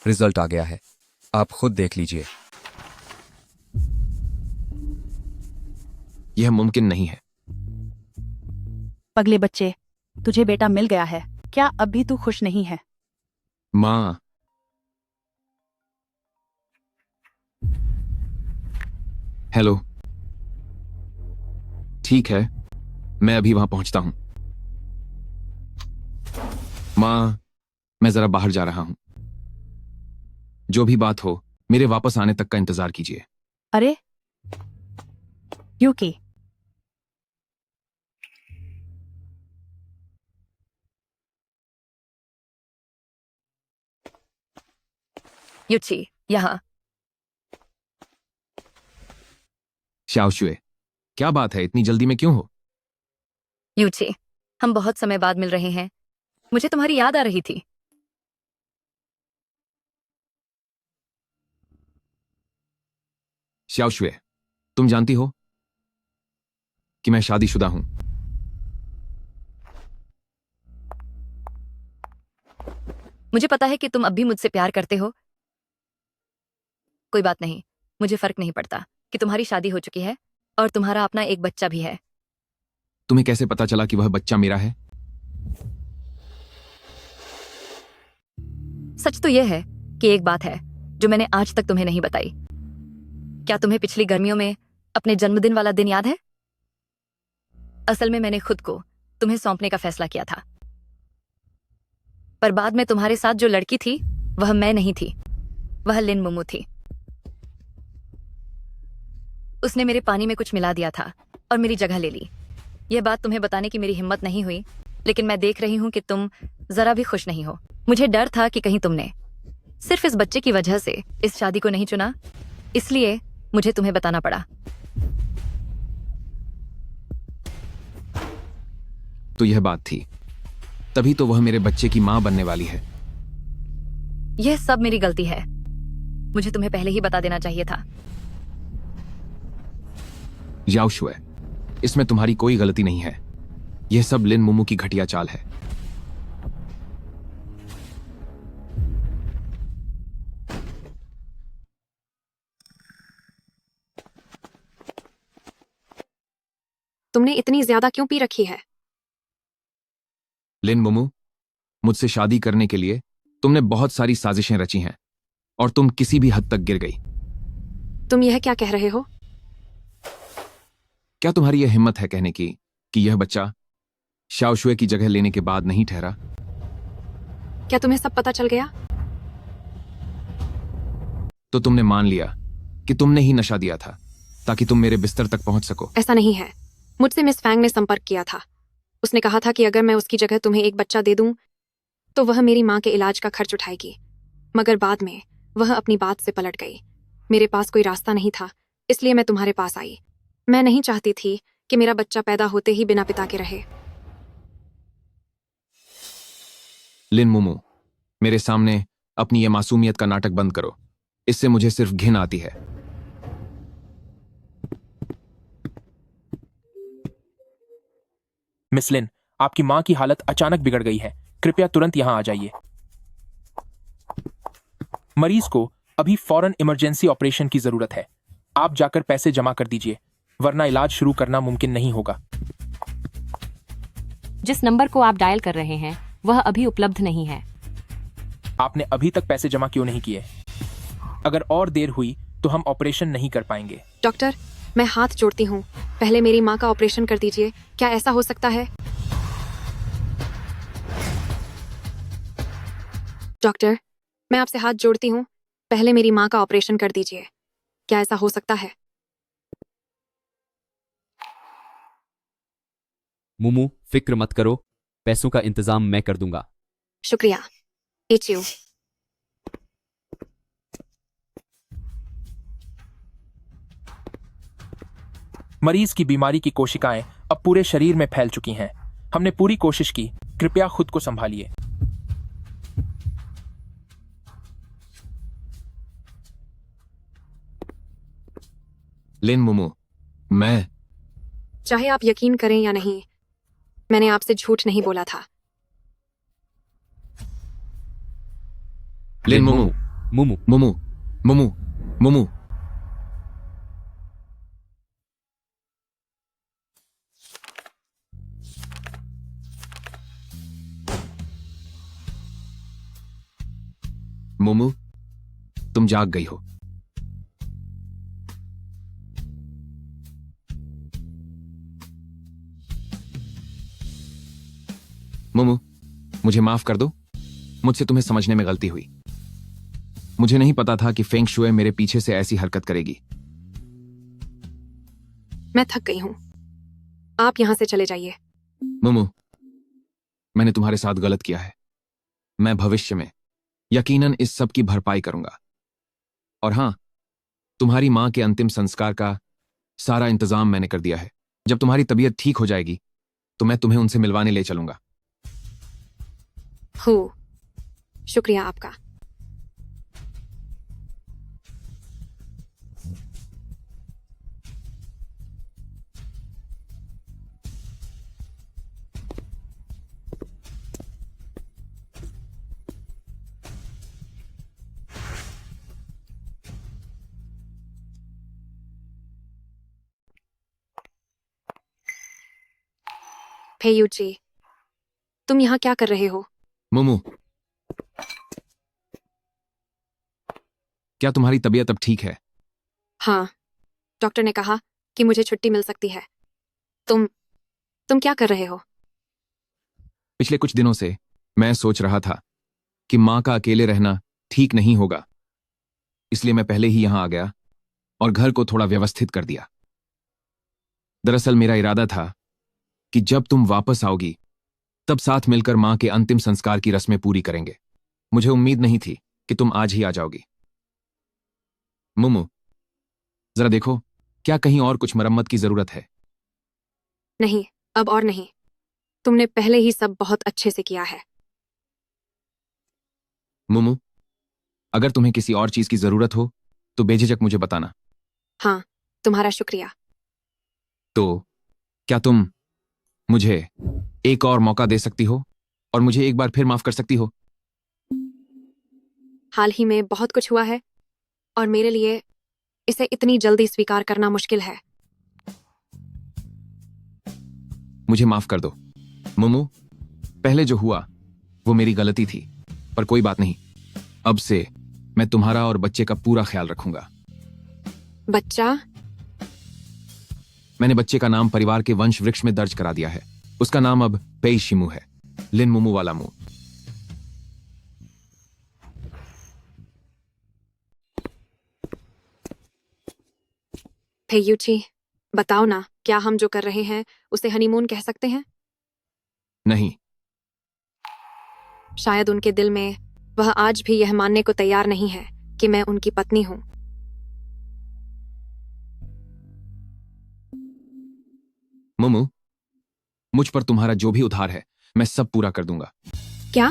रिजल्ट आ गया है, आप खुद देख लीजिए। यह मुमकिन नहीं है। पगले बच्चे, तुझे बेटा मिल गया है, क्या अब भी तू खुश नहीं है? माँ, हेलो। ठीक है, मैं अभी वहां पहुंचता हूं। माँ, मैं जरा बाहर जा रहा हूं। जो भी बात हो, मेरे वापस आने तक का इंतजार कीजिए। अरे क्यों की? युची, यहाँ। शाओशुए, क्या बात है, इतनी जल्दी में क्यों हो? युची, हम बहुत समय बाद मिल रहे हैं। मुझे तुम्हारी याद आ रही थी। शाओशुए, तुम जानती हो कि मैं शादीशुदा हूं। मुझे पता है कि तुम अब भी मुझसे प्यार करते हो। कोई बात नहीं, मुझे फर्क नहीं पड़ता कि तुम्हारी शादी हो चुकी है और तुम्हारा अपना एक बच्चा भी है। तुम्हें कैसे पता चला कि वह बच्चा मेरा है? सच तो यह है कि एक बात है जो मैंने आज तक तुम्हें नहीं बताई। क्या तुम्हें पिछली गर्मियों में अपने जन्मदिन वाला दिन याद है? असल में मैंने खुद को तुम्हें सौंपने का फैसला किया था, पर बाद में तुम्हारे साथ जो लड़की थी वह मैं नहीं थी, वह लिन मुमू थी। उसने मेरे पानी में कुछ मिला दिया था और मेरी जगह ले ली। यह बात तुम्हें बताने की मेरी हिम्मत नहीं हुई, लेकिन मैं देख रही हूं कि तुम जरा भी खुश नहीं हो। मुझे डर था कि कहीं तुमने सिर्फ इस बच्चे की वजह से इस शादी को नहीं चुना, इसलिए मुझे तुम्हें बताना पड़ा। तो यह बात थी, तभी तो वह मेरे बच्चे की मां बनने वाली है। यह सब मेरी गलती है, मुझे तुम्हें पहले ही बता देना चाहिए था। याओशुए, इसमें तुम्हारी कोई गलती नहीं है। यह सब लिन मुमू की घटिया चाल है। तुमने इतनी ज्यादा क्यों पी रखी है? लिन मुमू, मुझसे शादी करने के लिए तुमने बहुत सारी साजिशें रची हैं और तुम किसी भी हद तक गिर गई। तुम यह क्या कह रहे हो? क्या तुम्हारी यह हिम्मत है कहने की कि यह बच्चा शाओशुए की जगह लेने के बाद नहीं ठहरा? क्या तुम्हें सब पता चल गया? तो तुमने मान लिया कि तुमने ही नशा दिया था ताकि तुम मेरे बिस्तर तक पहुंच सको। ऐसा नहीं है। मुझसे मिस फैंग ने संपर्क किया था। उसने कहा था कि अगर मैं उसकी जगह तुम्हें एक बच्चा दे दूं तो वह मेरी मां के इलाज का खर्च उठाएगी, मगर बाद में वह अपनी बात से पलट गई। मेरे पास कोई रास्ता नहीं था, इसलिए मैं तुम्हारे पास आई। मैं नहीं चाहती थी कि मेरा बच्चा पैदा होते ही बिना पिता के रहे। लिन मुमू, मेरे सामने अपनी ये मासूमियत का नाटक बंद करो। इससे मुझे सिर्फ घिन आती है। मिस लिन, आपकी मां की हालत अचानक बिगड़ गई है, कृपया तुरंत यहां आ जाइए। मरीज को अभी फौरन इमरजेंसी ऑपरेशन की जरूरत है। आप जाकर पैसे जमा कर दीजिए, वरना इलाज शुरू करना मुमकिन नहीं होगा। जिस नंबर को आप डायल कर रहे हैं वह अभी उपलब्ध नहीं है। आपने अभी तक पैसे जमा क्यों नहीं किए? अगर और देर हुई तो हम ऑपरेशन नहीं कर पाएंगे। डॉक्टर, मैं हाथ जोड़ती हूँ, पहले मेरी माँ का ऑपरेशन कर दीजिए। क्या ऐसा हो सकता है? डॉक्टर, मैं आपसे हाथ जोड़ती हूँ, पहले मेरी माँ का ऑपरेशन कर दीजिए। क्या ऐसा हो सकता है? मुमू, फिक्र मत करो, पैसों का इंतजाम मैं कर दूंगा। शुक्रिया। इचियो। मरीज की बीमारी की कोशिकाएं अब पूरे शरीर में फैल चुकी हैं। हमने पूरी कोशिश की, कृपया खुद को संभालिए। लिन मुमू, मैं चाहे आप यकीन करें या नहीं, मैंने आपसे झूठ नहीं बोला था। लिन मुमू, मुमू मुमू, मुमू, मुमू। मुमू, तुम जाग गई हो। मुमू, मुझे माफ कर दो, मुझसे तुम्हें समझने में गलती हुई। मुझे नहीं पता था कि फेंग शुए मेरे पीछे से ऐसी हरकत करेगी। मैं थक गई हूं, आप यहां से चले जाइए। मुमू, मैंने तुम्हारे साथ गलत किया है। मैं भविष्य में यकीनन इस सब की भरपाई करूंगा। और हां, तुम्हारी मां के अंतिम संस्कार का सारा इंतजाम मैंने कर दिया है। जब तुम्हारी तबीयत ठीक हो जाएगी तो मैं तुम्हें उनसे मिलवाने ले चलूंगा। हो, शुक्रिया आपका। फेयुची, तुम यहाँ क्या कर रहे हो? मुमू, क्या तुम्हारी तबीयत अब ठीक है? हाँ, डॉक्टर ने कहा कि मुझे छुट्टी मिल सकती है। तुम क्या कर रहे हो? पिछले कुछ दिनों से मैं सोच रहा था कि मां का अकेले रहना ठीक नहीं होगा, इसलिए मैं पहले ही यहां आ गया और घर को थोड़ा व्यवस्थित कर दिया। दरअसल मेरा इरादा था कि जब तुम वापस आओगी तब साथ मिलकर मां के अंतिम संस्कार की रस्में पूरी करेंगे। मुझे उम्मीद नहीं थी कि तुम आज ही आ जाओगी। मुमू, जरा देखो, क्या कहीं और कुछ मरम्मत की जरूरत है? नहीं, अब और नहीं। तुमने पहले ही सब बहुत अच्छे से किया है। मुमू, अगर तुम्हें किसी और चीज की जरूरत हो तो बेझिझक मुझे बताना। हाँ, तुम्हारा शुक्रिया। तो क्या तुम मुझे एक और मौका दे सकती हो और मुझे एक बार फिर माफ कर सकती हो? हाल ही में बहुत कुछ हुआ है और मेरे लिए इसे इतनी जल्दी स्वीकार करना मुश्किल है। मुझे माफ कर दो मुमू, पहले जो हुआ वो मेरी गलती थी, पर कोई बात नहीं। अब से मैं तुम्हारा और बच्चे का पूरा ख्याल रखूंगा। बच्चा? मैंने बच्चे का नाम परिवार के वंश वृक्ष में दर्ज करा दिया है। उसका नाम अब पेई शिमू है, लिन मुमू वाला मुंह। फेयुची, बताओ ना, क्या हम जो कर रहे हैं उसे हनीमून कह सकते हैं? नहीं। शायद उनके दिल में वह आज भी यह मानने को तैयार नहीं है कि मैं उनकी पत्नी हूं। मुमू, मुझ पर तुम्हारा जो भी उधार है मैं सब पूरा कर दूंगा। क्या?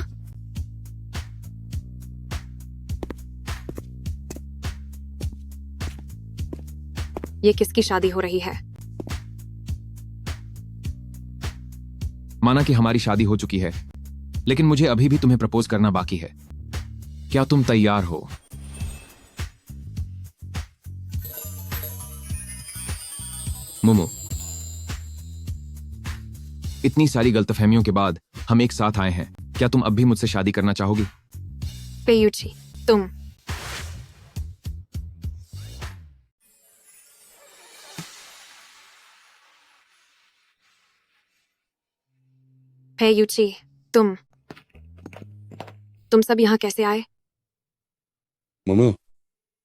ये किसकी शादी हो रही है? माना कि हमारी शादी हो चुकी है, लेकिन मुझे अभी भी तुम्हें प्रपोज करना बाकी है। क्या तुम तैयार हो? मुमू, इतनी सारी गलतफहमियों के बाद हम एक साथ आए हैं। क्या तुम अब भी मुझसे शादी करना चाहोगी? पेयुची, तुम फेयुची, तुम सब यहाँ कैसे आए? मुमू,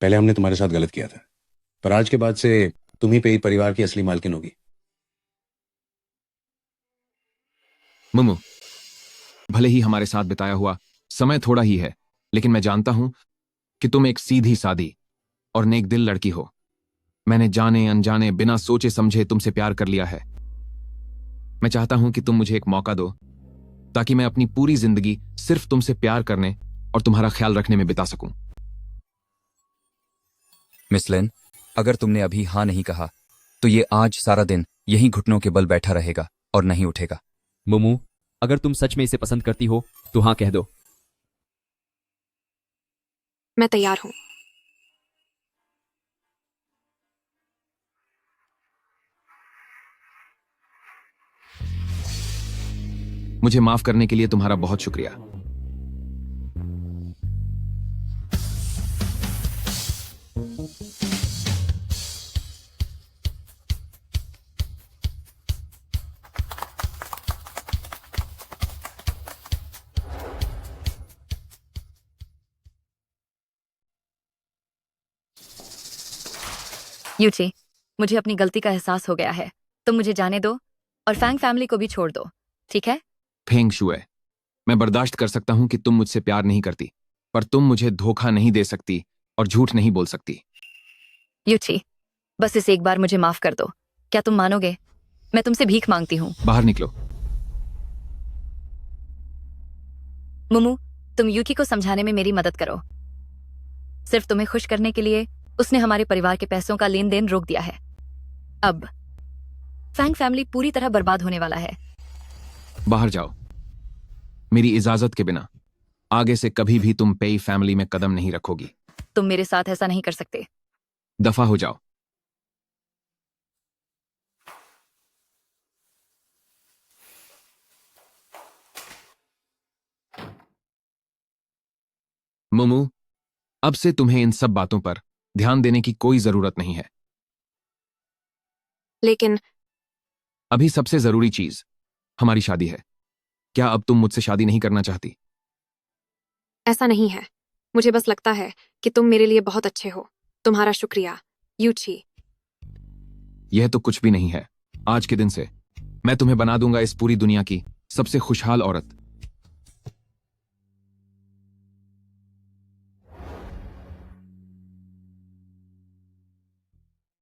पहले हमने तुम्हारे साथ गलत किया था, पर आज के बाद से तुम ही पे परिवार की असली मालकिन होगी। मुमू, भले ही हमारे साथ बिताया हुआ समय थोड़ा ही है, लेकिन मैं जानता हूं कि तुम एक सीधी सादी और नेक दिल लड़की हो। मैंने जाने अनजाने बिना सोचे समझे तुमसे प्यार कर लिया है। मैं चाहता हूं कि तुम मुझे एक मौका दो ताकि मैं अपनी पूरी जिंदगी सिर्फ तुमसे प्यार करने और तुम्हारा ख्याल रखने में बिता सकूं। मिस लेन, अगर तुमने अभी हाँ नहीं कहा तो ये आज सारा दिन यहीं घुटनों के बल बैठा रहेगा और नहीं उठेगा। मुमू, अगर तुम सच में इसे पसंद करती हो तो हाँ कह दो। मैं तैयार हूं। मुझे माफ करने के लिए तुम्हारा बहुत शुक्रिया। यूची, मुझे अपनी गलती का एहसास हो गया है। तुम मुझे जाने दो और फैंग फैमिली को भी छोड़ दो, ठीक है? फेंग शुए, मैं बर्दाश्त कर सकता हूं कि तुम मुझसे प्यार नहीं करती, पर तुम मुझे धोखा नहीं दे सकती और झूठ नहीं बोल सकती। यूची, बस इस एक बार मुझे माफ कर दो। क्या तुम मानोगे? मैं तुमसे भीख मांगती हूँ। बाहर निकलो। मुमू, तुम यूकी को समझाने में मेरी मदद करो। सिर्फ तुम्हें खुश करने के लिए उसने हमारे परिवार के पैसों का लेन देन रोक दिया है। अब फैंग फैमिली पूरी तरह बर्बाद होने वाला है। बाहर जाओ, मेरी इजाजत के बिना आगे से कभी भी तुम पेई फैमिली में कदम नहीं रखोगी। तुम मेरे साथ ऐसा नहीं कर सकते। दफा हो जाओ। मुमू, अब से तुम्हें इन सब बातों पर ध्यान देने की कोई जरूरत नहीं है। लेकिन अभी सबसे जरूरी चीज हमारी शादी है। क्या अब तुम मुझसे शादी नहीं करना चाहती? ऐसा नहीं है। मुझे बस लगता है कि तुम मेरे लिए बहुत अच्छे हो। तुम्हारा शुक्रिया, यूची। यह तो कुछ भी नहीं है। आज के दिन से मैं तुम्हें बना दूंगा इस पूरी दुनिया की सबसे खुशहाल औरत।